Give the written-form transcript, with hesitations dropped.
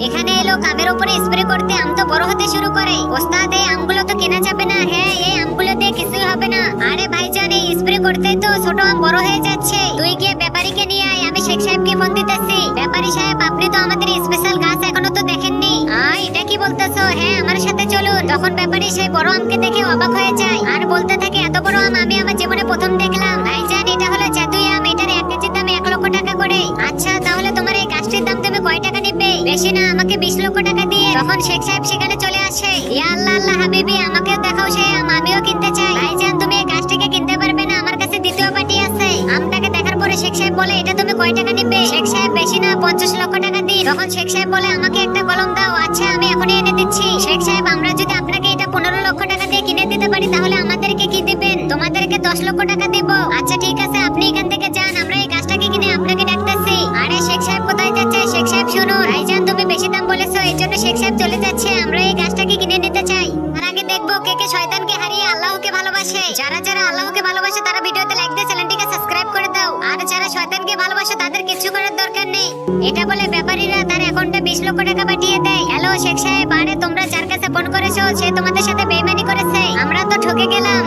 এখানে এলো কামের উপরে স্প্রে করতে, আম তো বড় হতে শুরু করে। ওস্তাদ এই আমগুলো তো কেনা যাবে না। হ্যাঁ এই আমগুলো দিয়ে কিছুই হবে না। আরে ভাইজান এই স্প্রে করতেই তো ছোট আম বড় হয়ে যাচ্ছে। তুই গিয়ে ব্যাপারীকে নিয়ে আয়, আমি শেখ সাহেবকে ফোন দিতেছি। ব্যাপারী সাহেব আপনি তো আমাদের স্পেশাল গাছ এখনো তো দেখেননি। এটা কি বলতেছো? হ্যাঁ আমার সাথে চলুন। তখন ব্যাপারী সেই বড় আমকে দেখে অবাক হয়ে যায় আর বলতে থাকে এত বড় আম আমি আমার জীবনে প্রথম দেখলাম। ভাইজান এটা হলো জাদুই আম, এটার এক কেজির দাম 1 লক্ষ টাকা করে। আচ্ছা তাহলে তোমার এই গাছটির দাম তুমি কয় টাকা নিবে? বেশি না, আমাকে 20 লক্ষ টাকা দিয়ে। তখন শেখ সাহেব সেখানে চলে আসে। ইয়া আল্লাহ আল্লাহ হাবিবি, আমাকেও দেখাও সেই আম, আমিও কিনতে চাই। ভাইজান তুমি এই গাছটিকে কিনতে পারবে না, আমার কাছে দ্বিতীয় পার্টি আছে। আমটাকে দেখার পরে শেখ সাহেব বলে এটা তুমি কয় টাকা নিবে? শেখ সাহেব বেশি না 50 লক্ষ টাকা দিই। তখন শেখ সাহেব বলে আমাকে একটা কলম দাও। আচ্ছা আমি এখনই এনে দিচ্ছি। শেখ সাহেব আমরা যদি আপনাকে এটা 15 লক্ষ টাকা দিয়ে কিনে দিতে পারি তাহলে আমাদেরকে কি দিবেন? তোমাদেরকে 10 লক্ষ টাকা দিব। আচ্ছা ঠিক আছে আপনি এখান থেকে যান, আমরা এই গাছটাকে কিনে আপনাকে ডাকতেছি। আরে শেখ সাহেব কোথায় যাচ্ছে? শেখ সাহেব শুনুন, ভাইজান তুমি বেশি দাম বলেছো এই জন্য শেখ সাহেব চলে যাচ্ছে। আমরা এই গাছটাকে কিনে নিতে চাই। তার আগে দেখবো কে কে শয়তানকে হারিয়ে আল্লাহকে ভালোবাসে। যারা যারা আল্লাহকে ভালোবাসে তারা ভিডিওতে লাইক দিয়ে চ্যানেলটিকে সাবস্ক্রাইব করে দাও। আর যারা শয়তানকে ভালোবাসে তাদের কিছু করার দরকার নেই। এটা বলে ব্যাপারীরা তার অ্যাকাউন্টে 20 লক্ষ টাকা পাঠিয়ে দেয়। হ্যালো শেখ সাহেব, আরে তোমরা যার কাছে ফোন করেছো সে তোমাদের সাথে বেইমানি করেছে, আমরা তো ঠকে গেলাম।